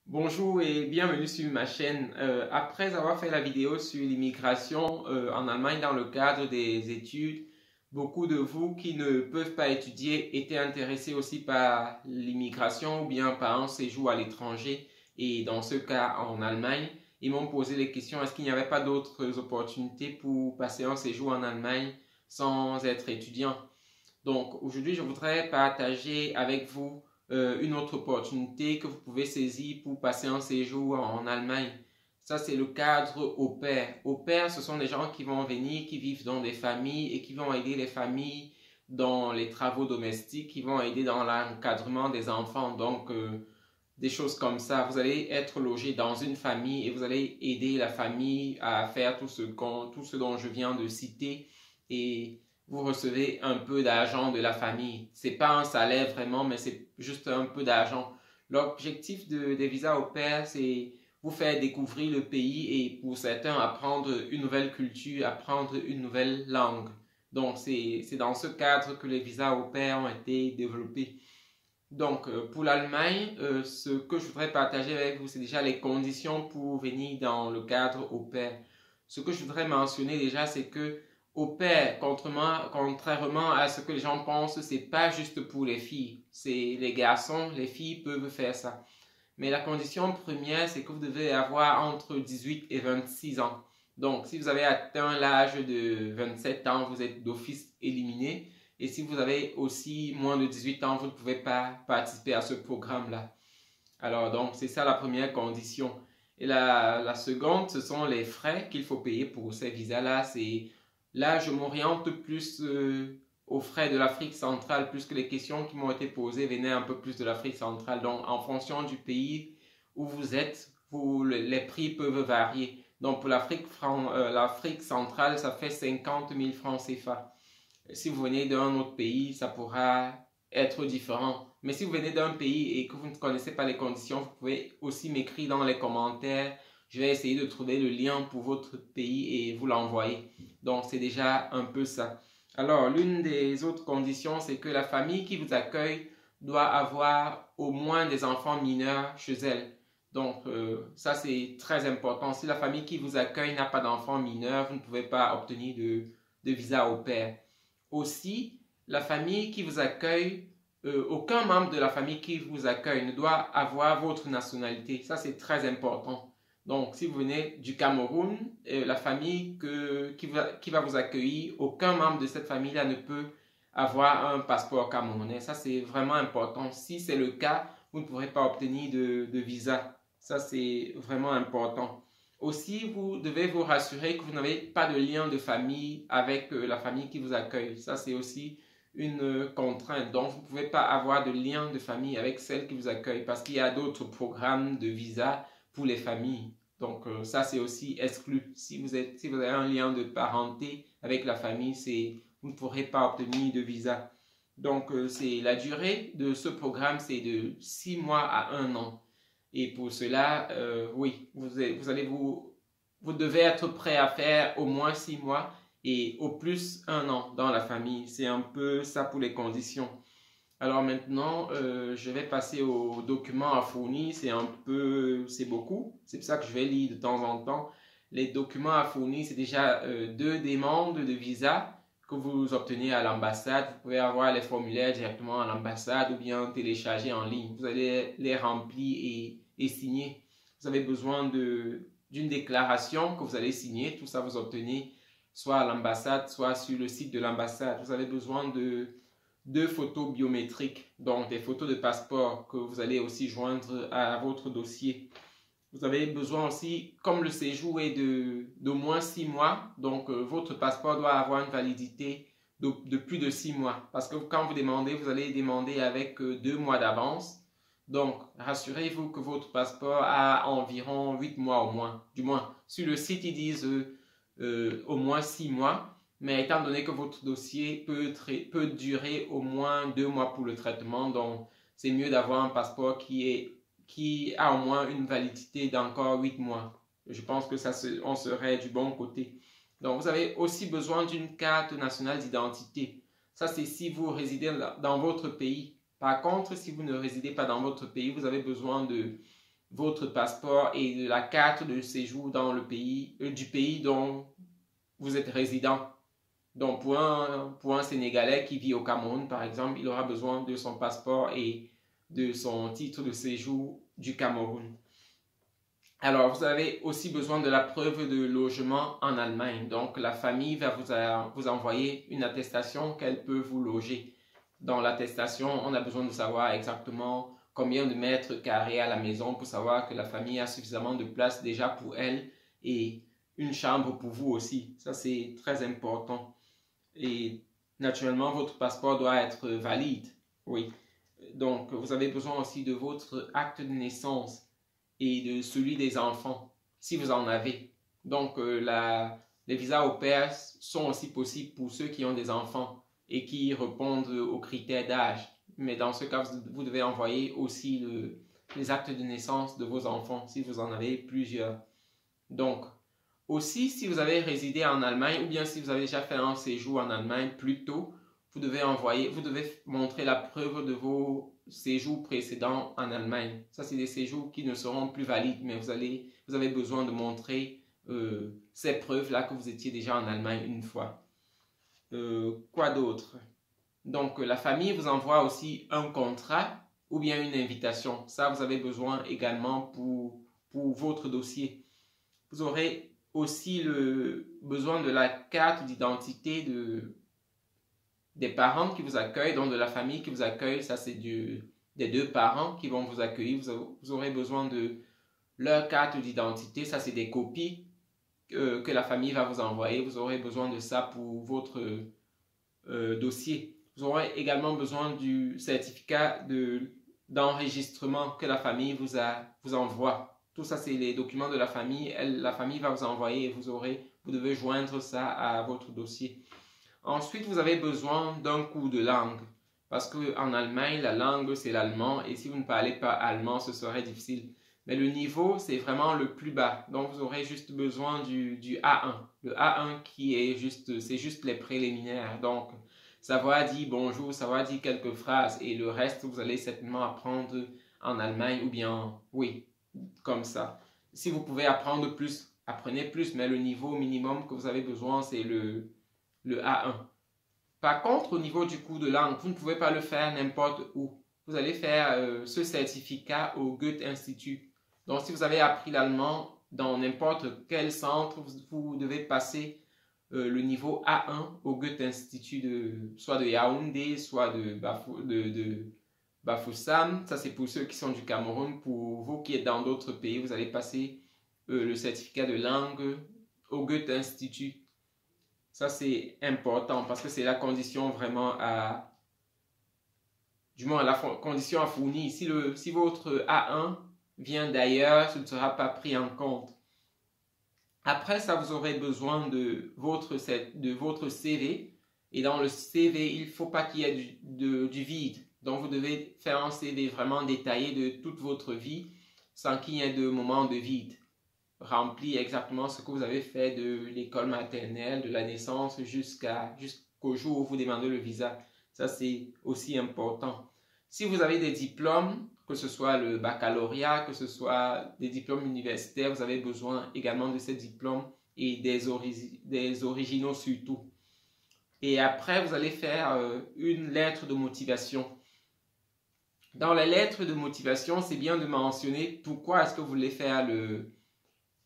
Bonjour et bienvenue sur ma chaîne. Après avoir fait la vidéo sur l'immigration en Allemagne dans le cadre des études, beaucoup de vous qui ne peuvent pas étudier étaient intéressés aussi par l'immigration ou bien par un séjour à l'étranger et dans ce cas en Allemagne. Ils m'ont posé les questions, est-ce qu'il n'y avait pas d'autres opportunités pour passer un séjour en Allemagne sans être étudiant? Donc aujourd'hui, je voudrais partager avec vous une autre opportunité que vous pouvez saisir pour passer un séjour en Allemagne. Ça, c'est le cadre au pair. Au pair, ce sont des gens qui vont venir, qui vivent dans des familles et qui vont aider les familles dans les travaux domestiques, qui vont aider dans l'encadrement des enfants. Donc, des choses comme ça. Vous allez être logé dans une famille et vous allez aider la famille à faire tout ce dont je viens de citer et vous recevez un peu d'argent de la famille. C'est pas un salaire vraiment, mais c'est juste un peu d'argent. L'objectif des visas au pair, c'est vous faire découvrir le pays et pour certains apprendre une nouvelle culture, apprendre une nouvelle langue. Donc c'est dans ce cadre que les visas au pair ont été développés. Donc, pour l'Allemagne, ce que je voudrais partager avec vous, c'est déjà les conditions pour venir dans le cadre au pair. Ce que je voudrais mentionner déjà, c'est que au pair, contrairement à ce que les gens pensent, c'est pas juste pour les filles. C'est les garçons, les filles peuvent faire ça. Mais la condition première, c'est que vous devez avoir entre 18 et 26 ans. Donc, si vous avez atteint l'âge de 27 ans, vous êtes d'office éliminé. Et si vous avez aussi moins de 18 ans, vous ne pouvez pas participer à ce programme-là. Alors, donc, c'est ça la première condition. Et la seconde, ce sont les frais qu'il faut payer pour ces visas-là. Là, je m'oriente plus aux frais de l'Afrique centrale, puisque les questions qui m'ont été posées venaient un peu plus de l'Afrique centrale. Donc, en fonction du pays où vous êtes, les prix peuvent varier. Donc, pour l'Afrique centrale, ça fait 50 000 francs CFA. Si vous venez d'un autre pays, ça pourra être différent. Mais si vous venez d'un pays et que vous ne connaissez pas les conditions, vous pouvez aussi m'écrire dans les commentaires. Je vais essayer de trouver le lien pour votre pays et vous l'envoyer. Donc, c'est déjà un peu ça. Alors, l'une des autres conditions, c'est que la famille qui vous accueille doit avoir au moins des enfants mineurs chez elle. Donc, ça, c'est très important. Si la famille qui vous accueille n'a pas d'enfants mineurs, vous ne pouvez pas obtenir de visa au pair. Aussi, la famille qui vous accueille, aucun membre de la famille qui vous accueille ne doit avoir votre nationalité. Ça, c'est très important. Donc, si vous venez du Cameroun, la famille qui va vous accueillir, aucun membre de cette famille-là ne peut avoir un passeport camerounais. Ça, c'est vraiment important. Si c'est le cas, vous ne pourrez pas obtenir de visa. Ça, c'est vraiment important. Aussi, vous devez vous rassurer que vous n'avez pas de lien de famille avec la famille qui vous accueille. Ça, c'est aussi une contrainte. Donc, vous ne pouvez pas avoir de lien de famille avec celle qui vous accueille parce qu'il y a d'autres programmes de visa pour les familles. Donc, ça, c'est aussi exclu. Si vous avez un lien de parenté avec la famille, vous ne pourrez pas obtenir de visa. Donc, la durée de ce programme, c'est de 6 mois à 1 an. Et pour cela, oui, vous devez être prêt à faire au moins 6 mois et au plus 1 an dans la famille. C'est un peu ça pour les conditions. Alors maintenant, je vais passer aux documents à fournir. C'est beaucoup. C'est pour ça que je vais lire de temps en temps. Les documents à fournir, c'est déjà 2 demandes de visa que vous obtenez à l'ambassade. Vous pouvez avoir les formulaires directement à l'ambassade ou bien télécharger en ligne. Vous allez les remplir et signer. Vous avez besoin d'une déclaration que vous allez signer. Tout ça, vous obtenez soit à l'ambassade, soit sur le site de l'ambassade. Vous avez besoin de 2 photos biométriques, donc des photos de passeport que vous allez aussi joindre à votre dossier. Vous avez besoin aussi, comme le séjour est d'au moins 6 mois, donc votre passeport doit avoir une validité de plus de 6 mois. Parce que quand vous demandez, vous allez demander avec 2 mois d'avance. Donc, rassurez-vous que votre passeport a environ 8 mois au moins. Du moins, sur le site, ils disent au moins 6 mois. Mais étant donné que votre dossier peut durer au moins 2 mois pour le traitement, donc c'est mieux d'avoir un passeport qui a au moins une validité d'encore 8 mois. Je pense que on serait du bon côté. Donc, vous avez aussi besoin d'une carte nationale d'identité. Ça, c'est si vous résidez dans votre pays. Par contre, si vous ne résidez pas dans votre pays, vous avez besoin votre passeport et de la carte de séjour dans le pays, du pays dont vous êtes résident. Donc pour un Sénégalais qui vit au Cameroun, par exemple, il aura besoin de son passeport et de son titre de séjour du Cameroun. Alors, vous avez aussi besoin de la preuve de logement en Allemagne. Donc, la famille va vous envoyer une attestation qu'elle peut vous loger. Dans l'attestation, on a besoin de savoir exactement combien de mètres carrés à la maison pour savoir que la famille a suffisamment de place déjà pour elle et une chambre pour vous aussi. Ça, c'est très important. Et naturellement, votre passeport doit être valide. Oui. Donc, vous avez besoin aussi de votre acte de naissance et de celui des enfants, si vous en avez. Donc, les visas au pair sont aussi possibles pour ceux qui ont des enfants et qui répondent aux critères d'âge. Mais dans ce cas, vous devez envoyer aussi les actes de naissance de vos enfants, si vous en avez plusieurs. Donc, aussi, si vous avez résidé en Allemagne ou bien si vous avez déjà fait un séjour en Allemagne plus tôt, vous devez montrer la preuve de vos séjours précédents en Allemagne. Ça, c'est des séjours qui ne seront plus valides, mais vous avez besoin de montrer ces preuves-là que vous étiez déjà en Allemagne une fois. Quoi d'autre? Donc, la famille vous envoie aussi un contrat ou bien une invitation. Ça, vous avez besoin également pour votre dossier. Vous aurez aussi besoin de la carte d'identité des parents qui vous accueillent, donc de la famille qui vous accueille. Ça, c'est des deux parents qui vont vous accueillir. Vous aurez besoin de leur carte d'identité. Ça, c'est des copies que la famille va vous envoyer. Vous aurez besoin de ça pour votre dossier. Vous aurez également besoin du certificat d'enregistrement que la famille vous envoie. Tout ça, c'est les documents de la famille. La famille va vous envoyer et vous devez joindre ça à votre dossier. Ensuite, vous avez besoin d'un cours de langue. Parce qu'en Allemagne, la langue, c'est l'allemand. Et si vous ne parlez pas allemand, ce serait difficile. Mais le niveau, c'est vraiment le plus bas. Donc, vous aurez juste besoin du A1. Le A1 c'est juste les préliminaires. Donc, savoir dire bonjour, savoir dire quelques phrases. Et le reste, vous allez certainement apprendre en Allemagne ou bien, oui, comme ça. Si vous pouvez apprendre plus, apprenez plus. Mais le niveau minimum que vous avez besoin, c'est le A1. Par contre, au niveau du cours de langue, vous ne pouvez pas le faire n'importe où. Vous allez faire ce certificat au Goethe Institut. Donc, si vous avez appris l'allemand dans n'importe quel centre, vous devez passer le niveau A1 au Goethe Institut soit de Yaoundé, soit de Bafoussam. Ça, c'est pour ceux qui sont du Cameroun. Pour vous qui êtes dans d'autres pays, vous allez passer le certificat de langue au Goethe Institut. Ça, c'est important parce que c'est la condition vraiment la condition à fournir. Si votre A1 vient d'ailleurs, ce ne sera pas pris en compte. Après ça, vous aurez besoin de votre CV. Et dans le CV, il ne faut pas qu'il y ait du vide. Donc, vous devez faire un CV vraiment détaillé de toute votre vie sans qu'il y ait de moment de vide. Rempli exactement ce que vous avez fait de l'école maternelle, de la naissance jusqu'au jour où vous demandez le visa. Ça, c'est aussi important. Si vous avez des diplômes, que ce soit le baccalauréat, que ce soit des diplômes universitaires, vous avez besoin également de ces diplômes et des originaux surtout. Et après, vous allez faire une lettre de motivation. Dans la lettre de motivation, c'est bien de mentionner pourquoi est-ce que vous voulez faire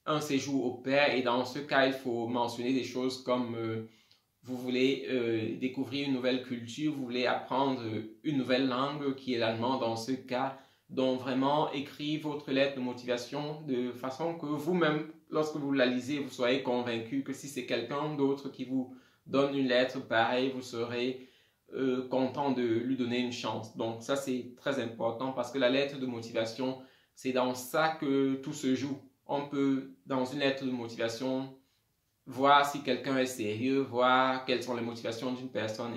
un séjour au pair, et dans ce cas, il faut mentionner des choses comme vous voulez découvrir une nouvelle culture, vous voulez apprendre une nouvelle langue qui est l'allemand dans ce cas. Donc vraiment, écrivez votre lettre de motivation de façon que vous-même, lorsque vous la lisez, vous soyez convaincu que si c'est quelqu'un d'autre qui vous donne une lettre pareille, vous serez content de lui donner une chance. Donc ça, c'est très important parce que la lettre de motivation, c'est dans ça que tout se joue. On peut, dans une lettre de motivation, voir si quelqu'un est sérieux, voir quelles sont les motivations d'une personne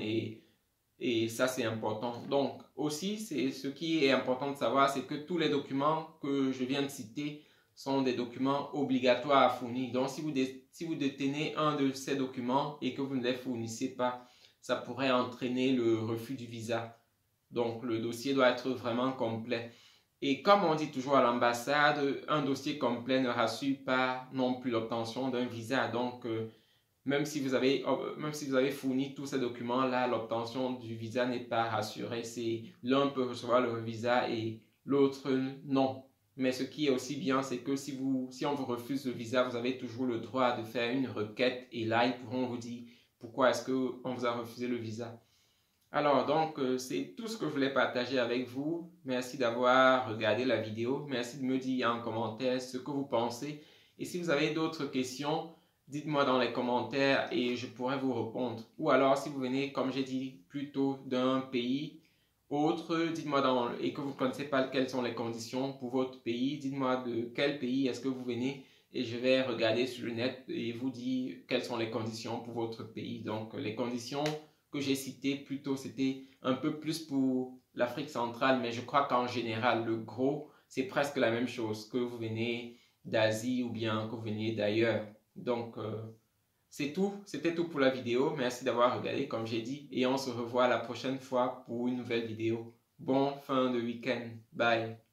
et ça, c'est important. Donc, aussi, ce qui est important de savoir, c'est que tous les documents que je viens de citer sont des documents obligatoires à fournir. Donc, si vous détenez un de ces documents et que vous ne les fournissez pas, ça pourrait entraîner le refus du visa. Donc, le dossier doit être vraiment complet. Et comme on dit toujours à l'ambassade, un dossier complet ne rassure pas non plus l'obtention d'un visa. Donc, même si vous avez fourni tous ces documents-là, l'obtention du visa n'est pas rassurée. C'est l'un peut recevoir le visa et l'autre non. Mais ce qui est aussi bien, c'est que si on vous refuse le visa, vous avez toujours le droit de faire une requête et là, ils pourront vous dire pourquoi est-ce qu'on vous a refusé le visa. Alors, donc, c'est tout ce que je voulais partager avec vous. Merci d'avoir regardé la vidéo. Merci de me dire en commentaire ce que vous pensez. Et si vous avez d'autres questions, dites-moi dans les commentaires et je pourrai vous répondre. Ou alors, si vous venez, comme j'ai dit, plutôt d'un pays autre, dites-moi et que vous ne connaissez pas quelles sont les conditions pour votre pays, dites-moi de quel pays est-ce que vous venez et je vais regarder sur le net et vous dire quelles sont les conditions pour votre pays. Donc, les conditions que j'ai citées plutôt, c'était un peu plus pour l'Afrique centrale, mais je crois qu'en général, le gros, c'est presque la même chose, que vous venez d'Asie ou bien que vous venez d'ailleurs. Donc, c'est tout, c'était tout pour la vidéo. Merci d'avoir regardé comme j'ai dit et on se revoit la prochaine fois pour une nouvelle vidéo. Bon fin de week-end. Bye.